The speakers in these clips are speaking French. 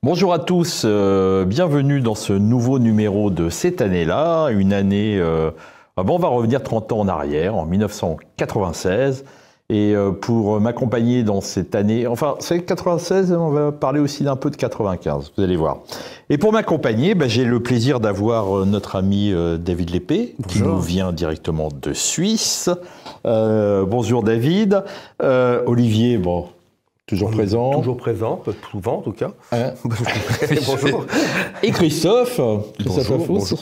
Bonjour à tous, bienvenue dans ce nouveau numéro de cette année-là, une année, on va revenir 30 ans en arrière, en 1996, et pour m'accompagner dans cette année, enfin c'est 96, on va parler aussi d'un peu de 95, vous allez voir. Et pour m'accompagner, j'ai le plaisir d'avoir notre ami David Lépée, qui nous vient directement de Suisse. Bonjour David, Olivier, bon... Toujours présent. Toujours présent, peu souvent en tout cas. Hein Bonjour. Et Christophe.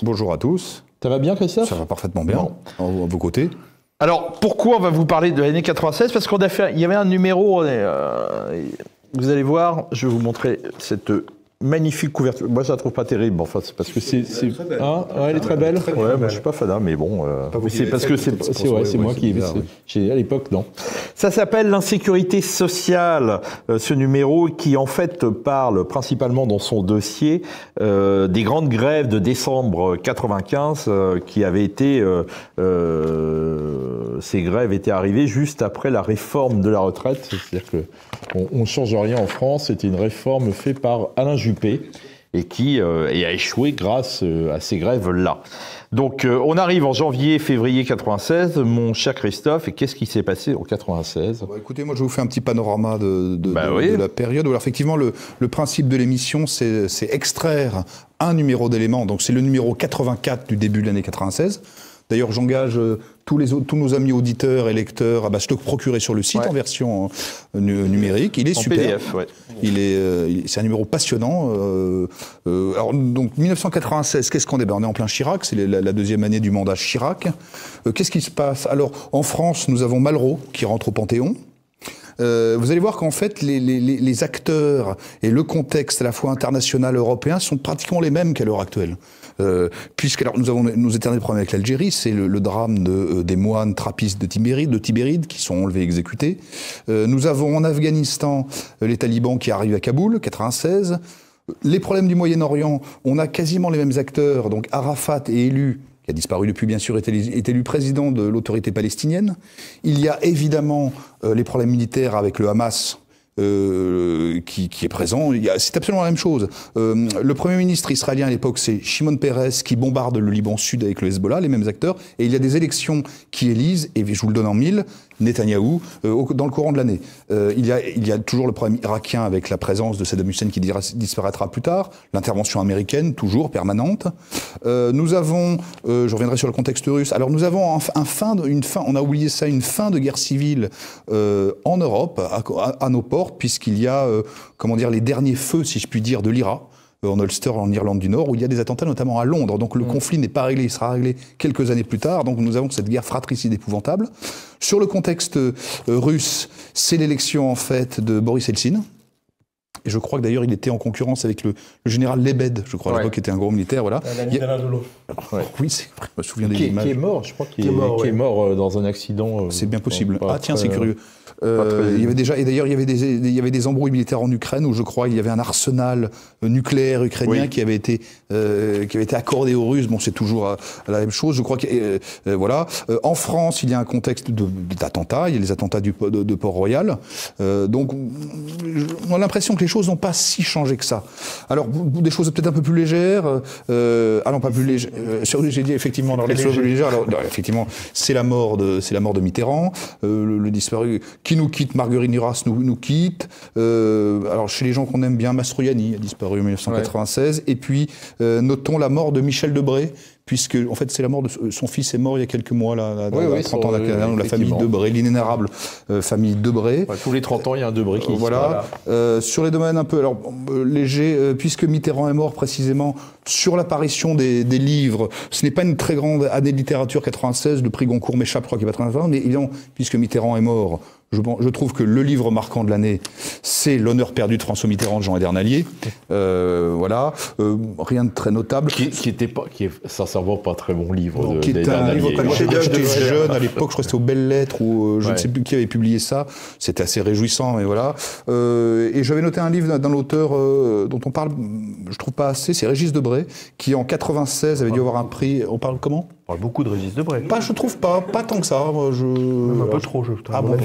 Bonjour à tous. Ça va bien, Christophe? Ça va parfaitement bien, à vos côtés. Alors, pourquoi on va vous parler de l'année 96? Parce qu'on a fait, il y avait un numéro, vous allez voir, je vais vous montrer cette magnifique couverture. Moi, je la trouve pas terrible, enfin, c'est parce que c'est... Hein, ouais, elle est très belle. Ouais, moi, je suis pas fan, mais bon... c'est parce que c'est moi qui... J'ai à l'époque, non. Ça s'appelle l'insécurité sociale, ce numéro qui, en fait, parle principalement dans son dossier des grandes grèves de décembre 95 qui avaient été... ces grèves étaient arrivées juste après la réforme de la retraite. C'est-à-dire qu'on ne change rien en France. C'était une réforme faite par Alain Juppé et qui a échoué grâce à ces grèves-là. Donc, on arrive en janvier-février 96, mon cher Christophe, et qu'est-ce qui s'est passé en 96? Écoutez, moi je vous fais un petit panorama de la période. Alors, effectivement, le principe de l'émission, c'est extraire un numéro d'éléments. Donc, c'est le numéro 84 du début de l'année 96. D'ailleurs, j'engage tous nos amis auditeurs et lecteurs à se le procurer sur le site en version numérique. Il est super. PDF, ouais. C'est un numéro passionnant. Alors, donc, 1996, qu'est-ce qu'on est? On est en plein Chirac, c'est la deuxième année du mandat Chirac. Qu'est-ce qui se passe? Alors, en France, nous avons Malraux qui rentre au Panthéon. Vous allez voir qu'en fait, les acteurs et le contexte à la fois international et européen sont pratiquement les mêmes qu'à l'heure actuelle. Puisque alors, nous avons nos éternels problèmes avec l'Algérie, c'est le drame des moines trappistes de Tibéride qui sont enlevés et exécutés. Nous avons en Afghanistan les talibans qui arrivent à Kaboul, 96. Les problèmes du Moyen-Orient, on a quasiment les mêmes acteurs, donc Arafat est élu, qui a disparu depuis, bien sûr, est élu président de l'autorité palestinienne. Il y a évidemment les problèmes militaires avec le Hamas, qui est présent. C'est absolument la même chose. Le Premier ministre israélien à l'époque, c'est Shimon Peres, qui bombarde le Liban Sud avec le Hezbollah, les mêmes acteurs. Et il y a des élections qui élisent, et je vous le donne en mille, Netanyahou, dans le courant de l'année. Il y a toujours le problème irakien avec la présence de Saddam Hussein qui disparaîtra plus tard, l'intervention américaine, toujours permanente. Nous avons, je reviendrai sur le contexte russe, alors nous avons on a oublié ça, une fin de guerre civile en Europe, à nos portes, puisqu'il y a, les derniers feux, si je puis dire, de l'IRA, en Ulster, en Irlande du Nord, où il y a des attentats, notamment à Londres. Donc le conflit n'est pas réglé, il sera réglé quelques années plus tard. Donc nous avons cette guerre fratricide épouvantable. Sur le contexte russe, c'est l'élection en fait de Boris Eltsine. Et je crois que d'ailleurs il était en concurrence avec le général Lebed, je crois, à l'époque, qui était un gros militaire, voilà. Oui, c'est vrai, je me souviens des images. Qui est mort, je crois qu'il est mort dans un accident. C'est bien possible. Tiens, c'est curieux. Il y avait déjà, et d'ailleurs il y avait des embrouilles militaires en Ukraine où je crois il y avait un arsenal nucléaire ukrainien qui avait été accordé aux Russes. Bon, c'est toujours la même chose. Je crois que voilà. En France, il y a un contexte d'attentats. Il y a les attentats de Port-Royal. Donc, on a l'impression que les choses n'ont pas si changé que ça. Alors, des choses peut-être un peu plus légères. Non, pas plus légères. J'ai dit effectivement alors, les choses plus légères. Alors, effectivement, c'est la mort de Mitterrand, le disparu. Qui nous quitte, Marguerite Duras nous quitte. Alors chez les gens qu'on aime bien, Mastroianni a disparu en 1996. Et puis notons la mort de Michel Debré, puisque en fait c'est la mort de son fils est mort il y a quelques mois là, 30 ans la famille Debré, l'inénarrable famille Debré. Ouais, tous les 30 ans il y a un Debré qui voilà. Sur les domaines un peu légers, puisque Mitterrand est mort précisément sur l'apparition des livres. Ce n'est pas une très grande année de littérature 96, le prix Goncourt m'échappe, je crois qu'il va 95, mais évidemment puisque Mitterrand est mort. Je trouve que le livre marquant de l'année, c'est L'honneur perdu de François Mitterrand de Jean Edernalier. Voilà, rien de très notable. Qui est sincèrement pas un très bon livre. Qui est un livre que j'étais jeune à l'époque, je crois que c'était aux Belles Lettres ou je ne sais plus qui avait publié ça. C'était assez réjouissant, mais voilà. Et j'avais noté un livre d'un auteur dont on parle, je trouve pas assez, c'est Régis Debray, qui en 96 avait dû avoir un prix. On parle comment? On parle beaucoup de Régis Debray. Je trouve pas tant que ça. Même un peu trop, je trouve. Ah bon,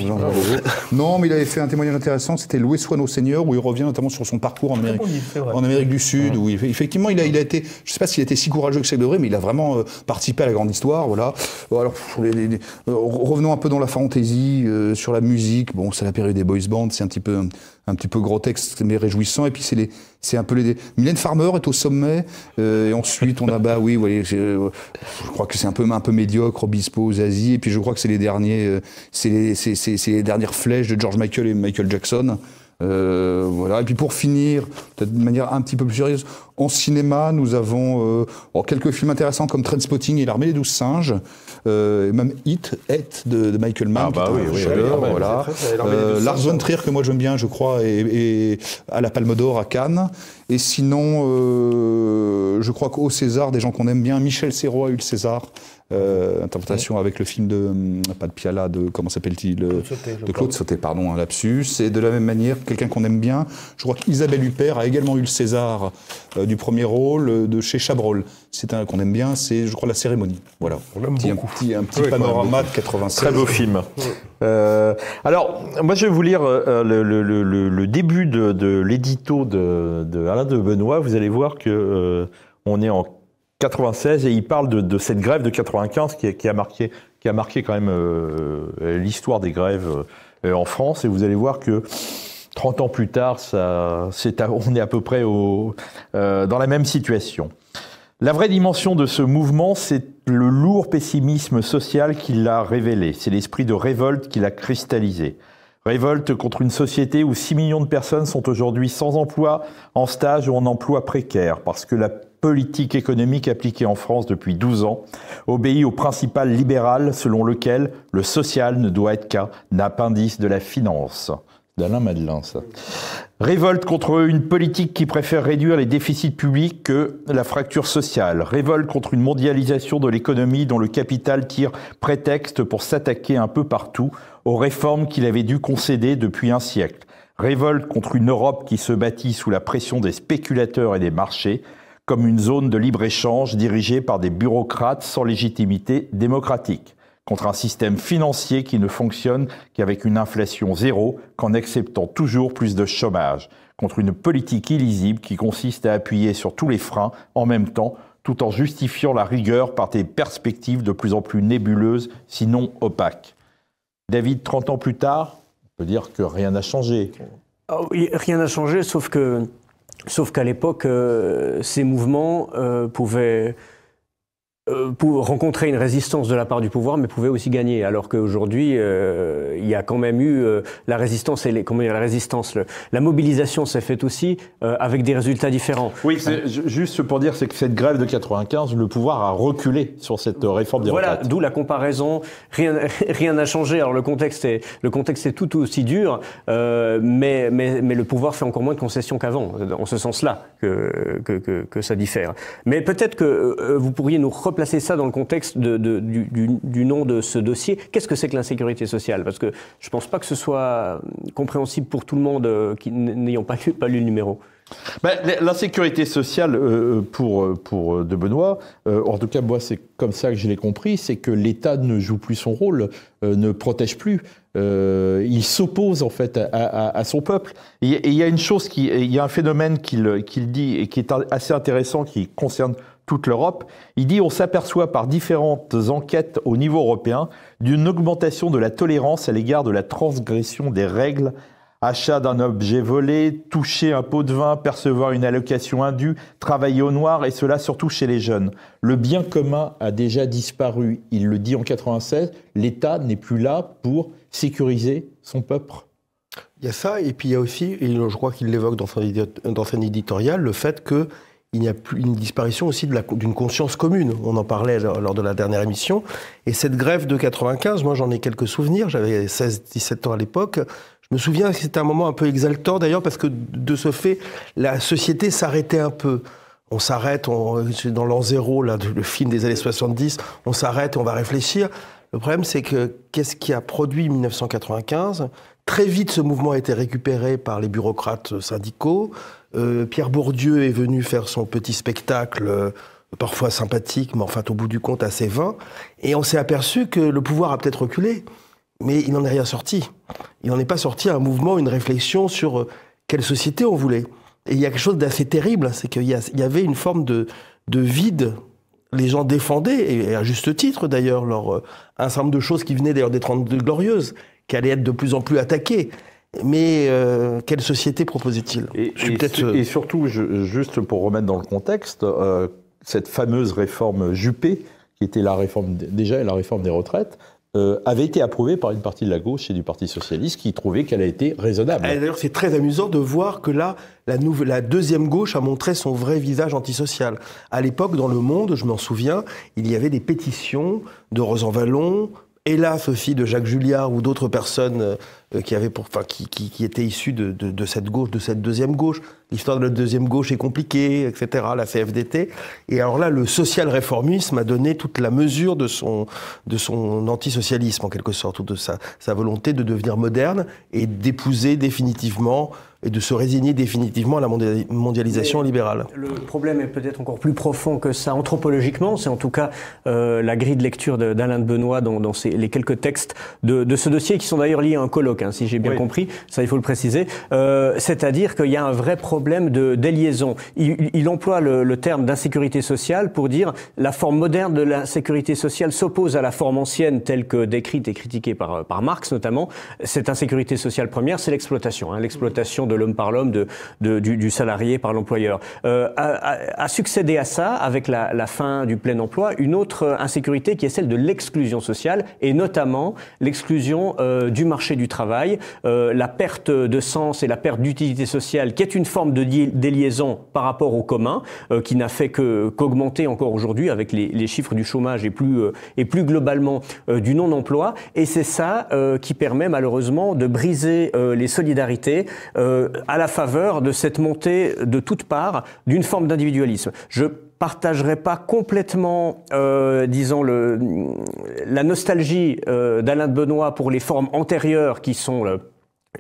non, mais il avait fait un témoignage intéressant, c'était Loué soit nos seigneurs, où il revient notamment sur son parcours en Amérique du Sud, où effectivement il a été, je sais pas s'il a été si courageux que Jacques Debré, mais il a vraiment participé à la grande histoire, voilà. Alors, revenons un peu dans la fantaisie, sur la musique, bon, c'est la période des boys bands, c'est un petit peu grotesque, mais réjouissant, et puis c'est un peu Mylène Farmer est au sommet, et ensuite on a, je crois que c'est un peu médiocre, Obispo, Zazie, et puis je crois que c'est les dernières flèches de George Michael et Michael Jackson. Voilà. Et puis pour finir, peut-être d'une manière un petit peu plus sérieuse, en cinéma, nous avons quelques films intéressants comme Trainspotting et L'Armée des 12 singes, et même It de Michael Mann, voilà. Lars von Trier, que moi j'aime bien, je crois, et à la Palme d'Or à Cannes. Et sinon, je crois qu'au César, des gens qu'on aime bien, Michel Serrault a eu le César. Interprétation avec le film pas de Piala, comment s'appelle-t-il, de Claude Sauté, pardon, un lapsus. Et de la même manière, quelqu'un qu'on aime bien, je crois qu'Isabelle Huppert a également eu le César du premier rôle de chez Chabrol. C'est un qu'on aime bien, c'est, je crois, La Cérémonie. Voilà. Un petit panorama de 96. Très beau film. Alors, moi, je vais vous lire le début de l'édito de Alain de Benoît. Vous allez voir que on est en 96 et il parle de cette grève de 95 qui a marqué quand même l'histoire des grèves en France. Et vous allez voir que 30 ans plus tard, on est à peu près dans la même situation. La vraie dimension de ce mouvement, c'est le lourd pessimisme social qui l'a révélé. C'est l'esprit de révolte qui l'a cristallisé. Révolte contre une société où 6 millions de personnes sont aujourd'hui sans emploi, en stage ou en emploi précaire, parce que la politique économique appliquée en France depuis 12 ans obéit au principal libéral selon lequel le social ne doit être qu'un appendice de la finance. D'Alain Madelin, ça. Révolte contre une politique qui préfère réduire les déficits publics que la fracture sociale. Révolte contre une mondialisation de l'économie dont le capital tire prétexte pour s'attaquer un peu partout aux réformes qu'il avait dû concéder depuis un siècle. Révolte contre une Europe qui se bâtit sous la pression des spéculateurs et des marchés, comme une zone de libre-échange dirigée par des bureaucrates sans légitimité démocratique, contre un système financier qui ne fonctionne qu'avec une inflation zéro, qu'en acceptant toujours plus de chômage, contre une politique illisible qui consiste à appuyer sur tous les freins en même temps, tout en justifiant la rigueur par des perspectives de plus en plus nébuleuses, sinon opaques. David, 30 ans plus tard, on peut dire que rien n'a changé. Oh, oui, rien n'a changé, sauf qu'à l'époque, ces mouvements pouvaient rencontrer une résistance de la part du pouvoir, mais pouvaient aussi gagner. Alors qu'aujourd'hui, il y a quand même eu la résistance la mobilisation s'est faite aussi avec des résultats différents. Oui, juste pour dire, c'est que cette grève de 95, le pouvoir a reculé sur cette réforme des retraites. Voilà, d'où la comparaison. Rien n'a changé. Alors le contexte est tout aussi dur, mais le pouvoir fait encore moins de concessions qu'avant. En ce sens-là que ça diffère. Mais peut-être que vous pourriez nous replacer ça dans le contexte du nom de ce dossier. Qu'est-ce que c'est que l'insécurité sociale? Parce que je ne pense pas que ce soit compréhensible pour tout le monde qui n'ayant pas lu le numéro. L'insécurité sociale pour de Benoît, en tout cas moi c'est comme ça que je l'ai compris, c'est que l'État ne joue plus son rôle, ne protège plus, il s'oppose en fait à son peuple. Et il y a une chose, il y a un phénomène qu'il dit et qui est assez intéressant, qui concerne toute l'Europe. Il dit on s'aperçoit par différentes enquêtes au niveau européen d'une augmentation de la tolérance à l'égard de la transgression des règles. Achat d'un objet volé, toucher un pot de vin, percevoir une allocation indue, travailler au noir, et cela surtout chez les jeunes. Le bien commun a déjà disparu. Il le dit en 96, l'État n'est plus là pour sécuriser son peuple. Il y a ça, et puis il y a aussi, et je crois qu'il l'évoque dans son éditorial, le fait qu'il y a plus une disparition aussi d'une conscience commune. On en parlait lors de la dernière émission. Et cette grève de 95, moi j'en ai quelques souvenirs, j'avais 16-17 ans à l'époque. Je me souviens que c'était un moment un peu exaltant d'ailleurs parce que de ce fait, la société s'arrêtait un peu. On s'arrête, dans l'an zéro, là, le film des années 70, on s'arrête et on va réfléchir. Le problème, c'est que qu'est-ce qui a produit 1995 ? Très vite, ce mouvement a été récupéré par les bureaucrates syndicaux. Pierre Bourdieu est venu faire son petit spectacle parfois sympathique, mais enfin au bout du compte assez vain. Et on s'est aperçu que le pouvoir a peut-être reculé, mais il n'en est rien sorti. Il n'en est pas sorti un mouvement, une réflexion sur quelle société on voulait. Et il y a quelque chose d'assez terrible, c'est qu'il y avait une forme de vide. Les gens défendaient, et à juste titre d'ailleurs, un certain nombre de choses qui venaient d'ailleurs des 32 Glorieuses, qui allaient être de plus en plus attaquées. Mais quelle société proposait-il? Et surtout, juste pour remettre dans le contexte, cette fameuse réforme Juppé, qui était la réforme des retraites, avait été approuvée par une partie de la gauche et du Parti socialiste qui trouvait qu'elle a été raisonnable. Et d'ailleurs, c'est très amusant de voir que là, la deuxième gauche a montré son vrai visage antisocial. À l'époque, dans Le Monde, je m'en souviens, il y avait des pétitions de Rosan-Vallon, hélas aussi de Jacques Julliard ou d'autres personnes qui étaient issues de cette gauche, de cette deuxième gauche. L'histoire de la deuxième gauche est compliquée, etc., la CFDT. Et alors là, le social-réformisme a donné toute la mesure de son antisocialisme, en quelque sorte, ou de sa volonté de devenir moderne et d'épouser définitivement et de se résigner définitivement à la mondialisation libérale. Le problème est peut-être encore plus profond que ça anthropologiquement. C'est en tout cas la grille de lecture d'Alain de Benoît dans les quelques textes de ce dossier, qui sont d'ailleurs liés à un colloque, si j'ai bien compris, ça il faut le préciser. C'est-à-dire qu'il y a un vrai problème de déliaison. Il emploie le terme d'insécurité sociale pour dire la forme moderne de l'insécurité sociale s'oppose à la forme ancienne telle que décrite et critiquée par Marx notamment. Cette insécurité sociale première, c'est l'exploitation, l'exploitation de l'homme par l'homme, du salarié par l'employeur. A succédé à ça, avec la fin du plein emploi, une autre insécurité qui est celle de l'exclusion sociale, et notamment l'exclusion du marché du travail, la perte de sens et la perte d'utilité sociale, qui est une forme de déliaison par rapport au commun, qui n'a fait qu'augmenter encore aujourd'hui avec les chiffres du chômage et plus globalement du non-emploi. Et c'est ça qui permet malheureusement de briser les solidarités à la faveur de cette montée de toutes parts d'une forme d'individualisme. Je partagerai pas complètement, disons, la nostalgie d'Alain de Benoît pour les formes antérieures qui sont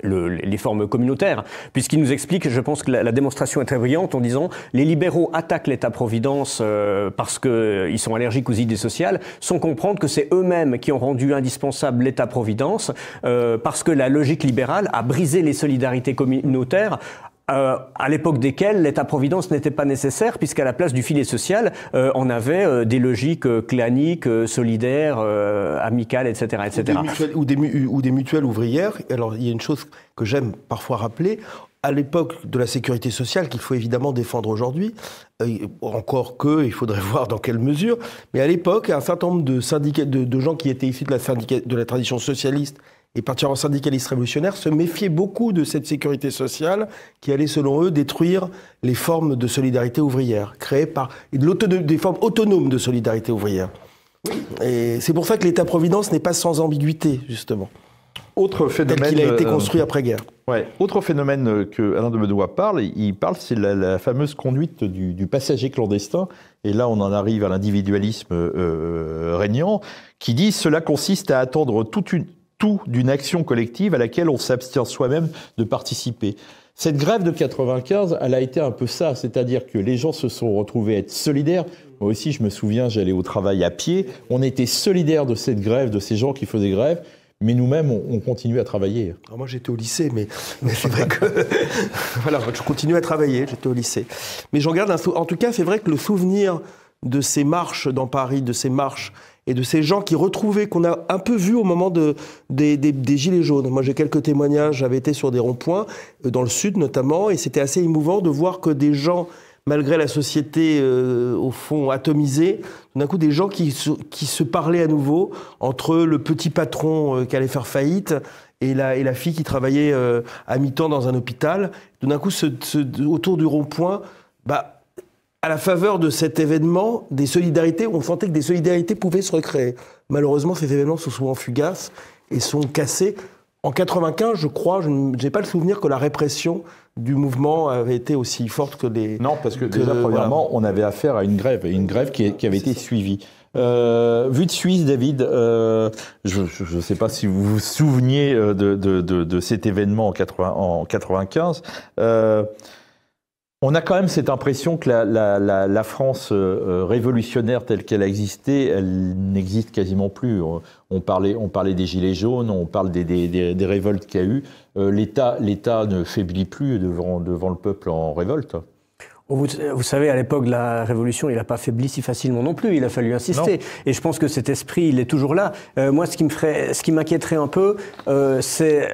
les formes communautaires, puisqu'il nous explique, je pense que la démonstration est très brillante en disant les libéraux attaquent l'État-providence parce qu'ils sont allergiques aux idées sociales, sans comprendre que c'est eux-mêmes qui ont rendu indispensable l'État-providence parce que la logique libérale a brisé les solidarités communautaires à l'époque desquelles l'État-providence n'était pas nécessaire, puisqu'à la place du filet social, on avait des logiques claniques, solidaires, amicales, etc. etc. Ou des mutuelles ouvrières. Alors, il y a une chose que j'aime parfois rappeler. À l'époque de la sécurité sociale, qu'il faut évidemment défendre aujourd'hui, encore que, il faudrait voir dans quelle mesure, mais à l'époque, un certain nombre de gens qui étaient issus de la tradition socialiste et particulièrement syndicalistes révolutionnaires se méfiaient beaucoup de cette sécurité sociale qui allait, selon eux, détruire les formes de solidarité ouvrière, créées des formes autonomes de solidarité ouvrière. Et c'est pour ça que l'État-providence n'est pas sans ambiguïté, justement. Autre phénomène, tel qu'il a été construit après-guerre. Ouais. Autre phénomène que Alain de Benoît parle, c'est la fameuse conduite du passager clandestin. Et là, on en arrive à l'individualisme régnant, qui dit « Cela consiste à attendre tout d'une action collective à laquelle on s'abstient soi-même de participer ». Cette grève de 95, elle a été un peu ça, c'est-à-dire que les gens se sont retrouvés à être solidaires. Moi aussi, je me souviens, j'allais au travail à pied, on était solidaires de cette grève, de ces gens qui faisaient grève, mais nous-mêmes, on continuait à travailler. Alors moi, j'étais au lycée, mais c'est vrai que... voilà, je continuais à travailler, j'étais au lycée. Mais j'en garde en tout cas, c'est vrai que le souvenir de ces marches dans Paris, de ces marches et de ces gens qui retrouvaient, qu'on a un peu vu au moment des Gilets jaunes. Moi, j'ai quelques témoignages, j'avais été sur des ronds-points, dans le Sud notamment, et c'était assez émouvant de voir que des gens, malgré la société, au fond, atomisée, d'un coup, des gens qui se parlaient à nouveau, entre le petit patron qui allait faire faillite et la fille qui travaillait à mi-temps dans un hôpital. Tout d'un coup, autour du rond-point, à la faveur de cet événement, des solidarités, on sentait que des solidarités pouvaient se recréer. Malheureusement, ces événements sont souvent fugaces et sont cassés. En 95, je crois, je n'ai pas le souvenir que la répression du mouvement avait été aussi forte que les... Non, parce que déjà, premièrement, on avait affaire à une grève qui avait été suivie. Vue de Suisse, David, je ne sais pas si vous vous souveniez de cet événement en 95. On a quand même cette impression que la France révolutionnaire telle qu'elle a existé, elle n'existe quasiment plus. On parlait des Gilets jaunes, on parle des révoltes qu'il y a eu. L'État ne faiblit plus devant le peuple en révolte. Vous savez, à l'époque de la Révolution, il n'a pas faibli si facilement non plus. Il a fallu insister. Non. Et je pense que cet esprit, il est toujours là. Moi, ce qui m'inquiéterait un peu, c'est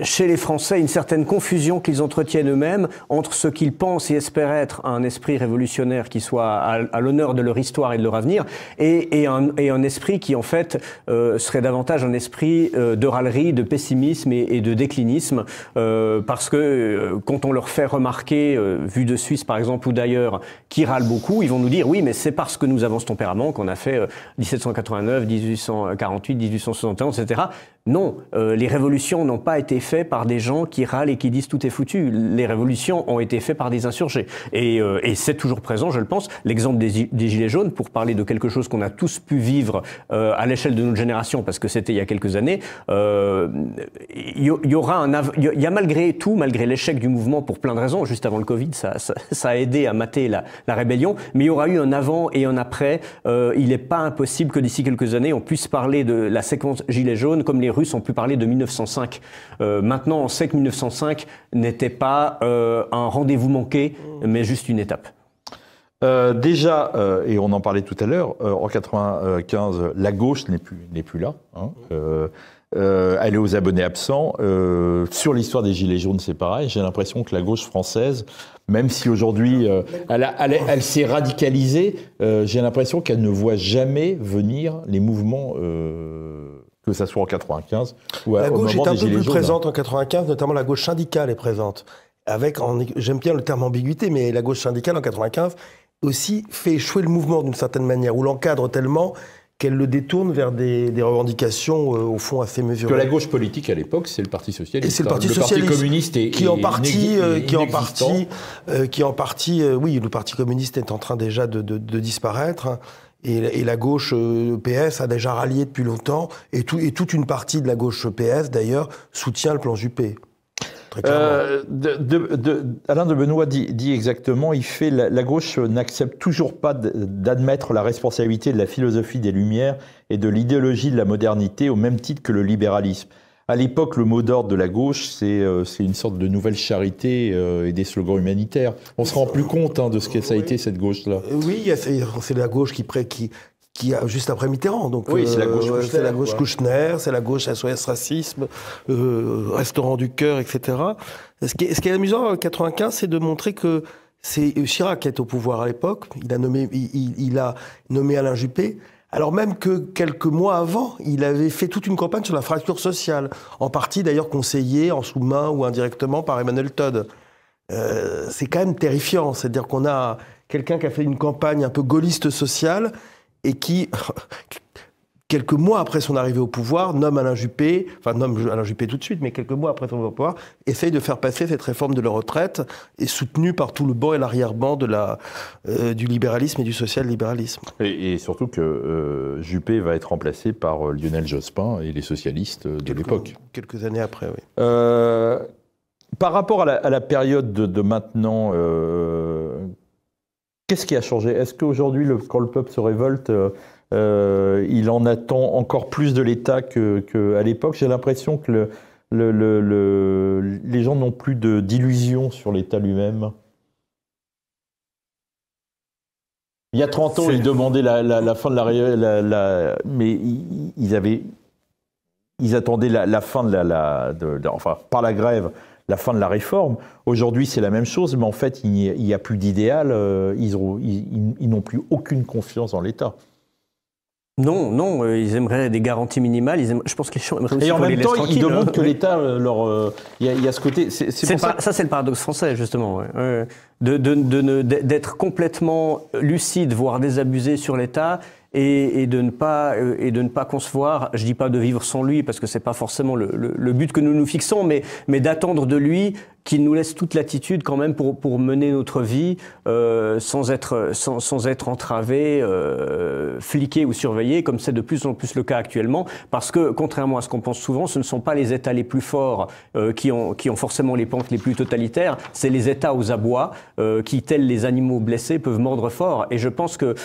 chez les Français une certaine confusion qu'ils entretiennent eux-mêmes entre ce qu'ils pensent et espèrent être un esprit révolutionnaire qui soit à l'honneur de leur histoire et de leur avenir, et un esprit qui, en fait, serait davantage un esprit de râlerie, de pessimisme et de déclinisme, parce que quand on leur fait remarquer, vu de Suisse par exemple, ou d'ailleurs, qui râlent beaucoup, ils vont nous dire oui, mais c'est parce que nous avons ce tempérament qu'on a fait 1789, 1848, 1871, etc. Non, les révolutions n'ont pas été faites par des gens qui râlent et qui disent tout est foutu. Les révolutions ont été faites par des insurgés. Et c'est toujours présent, je le pense. L'exemple des Gilets jaunes, pour parler de quelque chose qu'on a tous pu vivre à l'échelle de notre génération, parce que c'était il y a quelques années, il y a malgré tout, malgré l'échec du mouvement pour plein de raisons, juste avant le Covid, ça a aidé à mater la rébellion, mais il y aura eu un avant et un après. Il n'est pas impossible que d'ici quelques années, on puisse parler de la séquence Gilets jaunes comme les Russes ont pu parler de 1905. Maintenant, on sait que 1905 n'était pas un rendez-vous manqué, mais juste une étape. Déjà, et on en parlait tout à l'heure, en 95, la gauche n'est plus là. Hein. Elle est aux abonnés absents. Sur l'histoire des Gilets jaunes, c'est pareil. J'ai l'impression que la gauche française, même si aujourd'hui elle s'est radicalisée, j'ai l'impression qu'elle ne voit jamais venir les mouvements, que ça soit en 95 ou la au gauche moment est un des peu Gilets plus jaunes. Présente en 95, notamment la gauche syndicale est présente. J'aime bien le terme ambiguïté, mais la gauche syndicale en 95 aussi fait échouer le mouvement d'une certaine manière, ou l'encadre tellement qu'elle le détourne vers des revendications au fond assez mesurées. Que la gauche politique à l'époque, c'est le Parti socialiste. Et c'est le Parti socialiste communiste oui, le Parti communiste est en train déjà de disparaître. Hein, et la gauche PS a déjà rallié depuis longtemps, et toute une partie de la gauche PS d'ailleurs soutient le plan Juppé. Alain de Benoît dit exactement, la gauche n'accepte toujours pas d'admettre la responsabilité de la philosophie des Lumières et de l'idéologie de la modernité au même titre que le libéralisme. À l'époque, le mot d'ordre de la gauche, c'est une sorte de nouvelle charité et des slogans humanitaires. On se rend plus compte de ce que ça a été cette gauche-là. Oui, c'est la gauche qui a juste après Mitterrand. Donc, oui, c'est la gauche Kouchner. C'est la gauche Kouchner, c'est la gauche SOS Racisme, Restaurant du Cœur, etc. Ce qui est amusant en 1995, c'est de montrer que c'est Chirac qui est au pouvoir à l'époque. Il a nommé Alain Juppé. Alors même que quelques mois avant, il avait fait toute une campagne sur la fracture sociale, en partie d'ailleurs conseillé en sous-main ou indirectement par Emmanuel Todd. C'est quand même terrifiant, c'est-à-dire qu'on a quelqu'un qui a fait une campagne un peu gaulliste sociale et qui, quelques mois après son arrivée au pouvoir, nomme Alain Juppé tout de suite, mais quelques mois après son arrivée au pouvoir, essaye de faire passer cette réforme de la retraite, et soutenue par tout le banc et l'arrière-ban du libéralisme et du social-libéralisme. Et surtout que Juppé va être remplacé par Lionel Jospin et les socialistes de l'époque. Quelques années après, oui. Par rapport à la période de maintenant, qu'est-ce qui a changé? Est-ce qu'aujourd'hui, quand le peuple se révolte, il en attend encore plus de l'État qu'à l'époque? J'ai l'impression que les gens n'ont plus d'illusions sur l'État lui-même. Il y a 30 ans, ils demandaient la fin de mais ils attendaient la fin enfin, par la grève, la fin de la réforme. Aujourd'hui, c'est la même chose, mais en fait, il n'y a plus d'idéal. Ils n'ont plus aucune confiance en l'État. Non, ils aimeraient des garanties minimales. Je pense que les gens aimeraient aussi. Et en même temps, ils demandent que l'État leur. Il y a ce côté. Ça, c'est le paradoxe français, justement. Ouais. D'être complètement lucide, voire désabusé sur l'État, et de ne pas concevoir. Je dis pas de vivre sans lui, parce que c'est pas forcément le but que nous nous fixons, mais d'attendre de lui qui nous laisse toute latitude quand même pour mener notre vie sans être entravé, fliqué ou surveillé, comme c'est de plus en plus le cas actuellement, parce que contrairement à ce qu'on pense souvent, ce ne sont pas les États les plus forts qui ont forcément les pentes les plus totalitaires, c'est les États aux abois qui, tels les animaux blessés, peuvent mordre fort. Et je pense que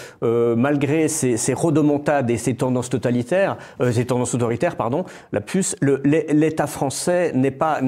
malgré ces rodomontades et ces tendances totalitaires, ces tendances autoritaires, pardon, l'État français n'est pas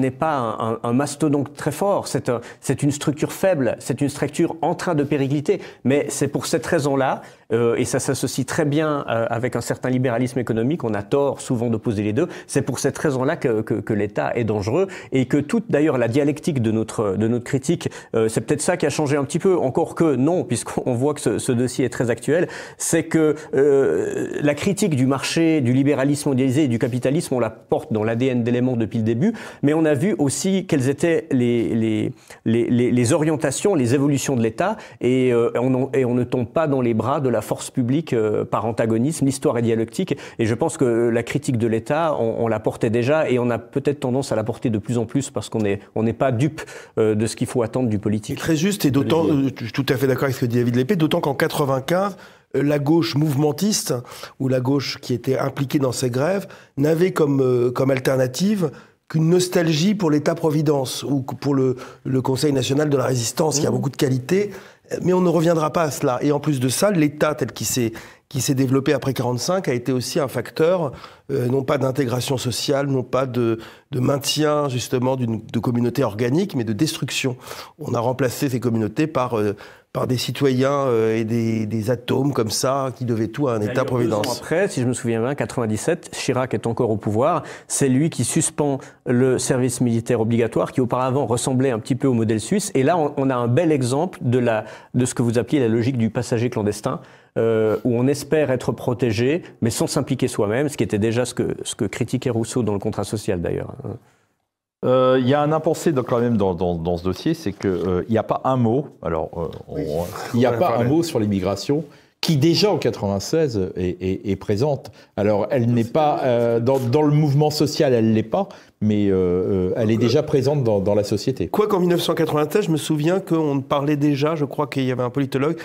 un mastodonte très fort. C'est une structure faible, c'est une structure en train de péricliter. Mais c'est pour cette raison-là, et ça s'associe très bien avec un certain libéralisme économique, on a tort souvent d'opposer les deux, c'est pour cette raison-là que l'État est dangereux et que toute d'ailleurs la dialectique de notre critique, c'est peut-être ça qui a changé un petit peu, encore que non, puisqu'on voit que ce dossier est très actuel, c'est que la critique du marché, du libéralisme mondialisé et du capitalisme, on la porte dans l'ADN d'Éléments depuis le début, mais on a vu aussi quelles étaient les orientations, les évolutions de l'État, et on ne tombe pas dans les bras de la force publique par antagonisme. L'histoire est dialectique, et je pense que la critique de l'État, on la portait déjà, et on a peut-être tendance à la porter de plus en plus, parce qu'on n'est pas dupe de ce qu'il faut attendre du politique. C'est très juste, et d'autant, je suis tout à fait d'accord avec ce que dit David Lépée, d'autant qu'en 95, la gauche mouvementiste, ou la gauche qui était impliquée dans ces grèves, n'avait comme alternative qu'une nostalgie pour l'État-providence, ou pour le Conseil national de la résistance, qui a beaucoup de qualités, mais on ne reviendra pas à cela. Et en plus de ça, l'État tel qu'il s'est développé après 45 a été aussi un facteur, non pas d'intégration sociale, non pas de maintien justement de communautés organiques, mais de destruction. On a remplacé ces communautés par des citoyens et des atomes comme ça, qui devaient tout à un État-providence. 2 ans après, si je me souviens bien, 97, Chirac est encore au pouvoir, c'est lui qui suspend le service militaire obligatoire, qui auparavant ressemblait un petit peu au modèle suisse, et là on a un bel exemple de ce que vous appeliez la logique du passager clandestin, où on espère être protégé, mais sans s'impliquer soi-même, ce qui était déjà ce que critiquait Rousseau dans le contrat social d'ailleurs. Il y a un impensé quand même dans ce dossier, c'est qu'il n'y a pas un mot, il n'y a pas un mot sur l'immigration, qui déjà en 96 est présente. Alors elle n'est pas, dans le mouvement social elle ne l'est pas, mais elle est déjà présente dans la société. Quoi qu'en 1996, je me souviens qu'on parlait déjà, je crois qu'il y avait un politologue,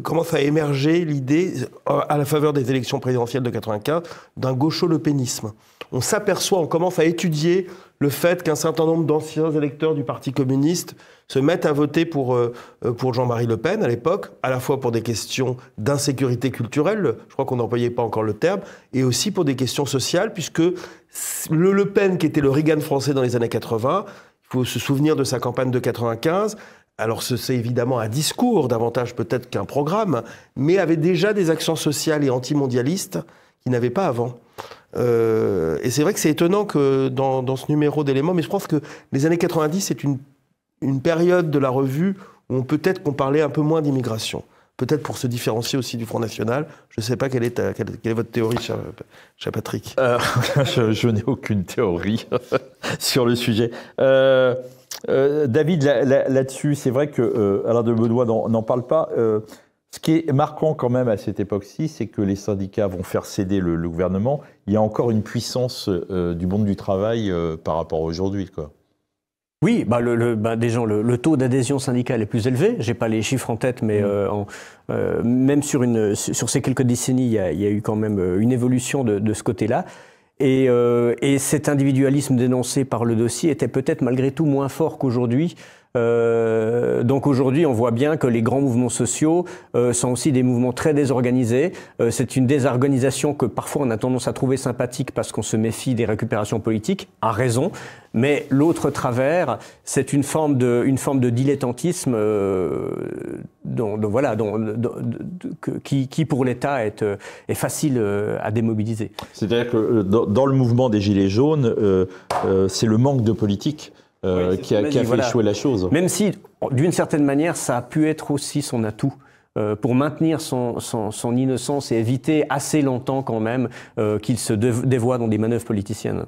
commence à émerger l'idée, à la faveur des élections présidentielles de 95, d'un gaucho-lepénisme. On commence à étudier le fait qu'un certain nombre d'anciens électeurs du Parti communiste se mettent à voter pour Jean-Marie Le Pen à l'époque, à la fois pour des questions d'insécurité culturelle, je crois qu'on n'employait pas encore le terme, et aussi pour des questions sociales, puisque Le Pen, qui était le Reagan français dans les années 80, il faut se souvenir de sa campagne de 95, alors c'est évidemment un discours, davantage peut-être qu'un programme, mais avait déjà des actions sociales et antimondialistes qu'il n'avait pas avant. Et c'est vrai que c'est étonnant que dans ce numéro d'Éléments, mais je pense que les années 90, c'est une période de la revue où peut-être qu'on parlait un peu moins d'immigration. Peut-être pour se différencier aussi du Front National. Je ne sais pas quelle est votre théorie, cher Patrick. Je n'ai aucune théorie sur le sujet. David, là-dessus, c'est vrai que Alain de Benoît n'en parle pas. Ce qui est marquant quand même à cette époque-ci, c'est que les syndicats vont faire céder le gouvernement. Il y a encore une puissance du monde du travail par rapport à aujourd'hui, quoi. Oui, déjà le taux d'adhésion syndicale est plus élevé. J'ai pas les chiffres en tête, mais même sur ces quelques décennies, il y a eu quand même une évolution de ce côté-là. Et cet individualisme dénoncé par le dossier était peut-être malgré tout moins fort qu'aujourd'hui. Donc aujourd'hui, on voit bien que les grands mouvements sociaux sont aussi des mouvements très désorganisés. C'est une désorganisation que parfois on a tendance à trouver sympathique parce qu'on se méfie des récupérations politiques, à raison. Mais l'autre travers, c'est une forme de dilettantisme qui pour l'État est facile à démobiliser. C'est-à-dire que dans le mouvement des Gilets jaunes, c'est le manque de politique qui a fait échouer la chose. Même si, d'une certaine manière, ça a pu être aussi son atout. Pour maintenir son innocence et éviter assez longtemps quand même qu'il se dévoie dans des manœuvres politiciennes.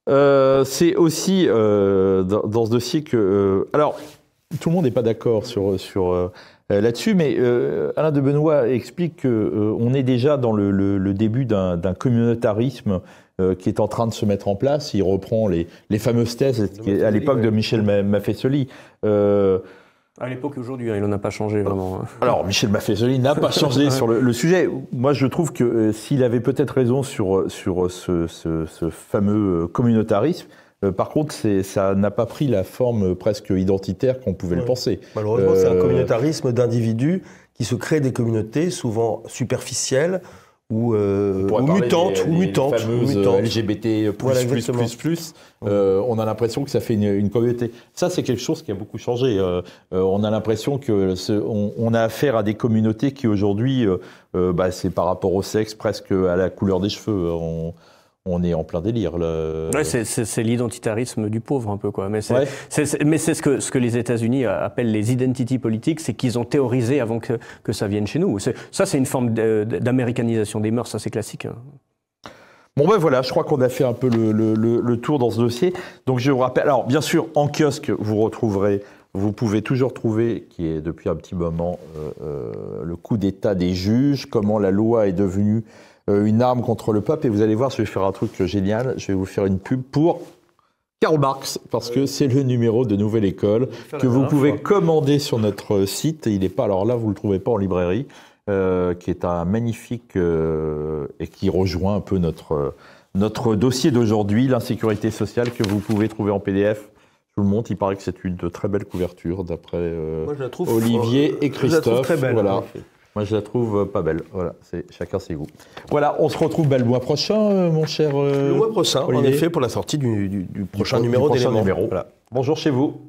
C'est aussi dans ce dossier que... alors, tout le monde n'est pas d'accord là-dessus, mais Alain de Benoît explique qu'on est déjà dans le début d'un communautarisme qui est en train de se mettre en place. Il reprend les fameuses thèses à l'époque de Michel Maffesoli. À l'époque et aujourd'hui, il n'en a pas changé vraiment. Alors, Michel Maffesoli n'a pas changé sur le sujet. Moi, je trouve que s'il avait peut-être raison sur ce fameux communautarisme, par contre, ça n'a pas pris la forme presque identitaire qu'on pouvait le penser. Malheureusement, c'est un communautarisme d'individus qui se créent des communautés souvent superficielles ou mutantes. LGBT++. On a l'impression que ça fait une communauté. Ça, c'est quelque chose qui a beaucoup changé. On a l'impression qu'on a affaire à des communautés qui, aujourd'hui, c'est par rapport au sexe, presque à la couleur des cheveux. On est en plein délire. Ouais, c'est l'identitarisme du pauvre un peu, quoi. Mais c'est ce que les États-Unis appellent les identity politics, c'est qu'ils ont théorisé avant que ça vienne chez nous. Ça, c'est une forme d'américanisation des mœurs, ça c'est classique. Bon ben voilà, je crois qu'on a fait un peu le tour dans ce dossier. Donc je vous rappelle, alors bien sûr, en kiosque, vous pouvez toujours trouver, qui est depuis un petit moment, le coup d'état des juges, comment la loi est devenue une arme contre le peuple. Et vous allez voir, je vais faire un truc génial, je vais vous faire une pub pour Karl Marx, parce que c'est le numéro de Nouvelle École que vous pouvez commander sur notre site. Il n'est pas, alors là, vous ne le trouvez pas en librairie, qui est un magnifique et qui rejoint un peu notre dossier d'aujourd'hui, l'insécurité sociale, que vous pouvez trouver en PDF. Je vous le montre, il paraît que c'est une de très belle couverture, d'après Olivier et Christophe. Je la trouve très belle. Voilà. Moi, je la trouve pas belle. Voilà, chacun ses goûts. Voilà, on se retrouve le mois prochain, mon cher Le mois prochain, Olivier. en effet, pour la sortie du prochain numéro d'Éléments. Voilà. Bonjour chez vous.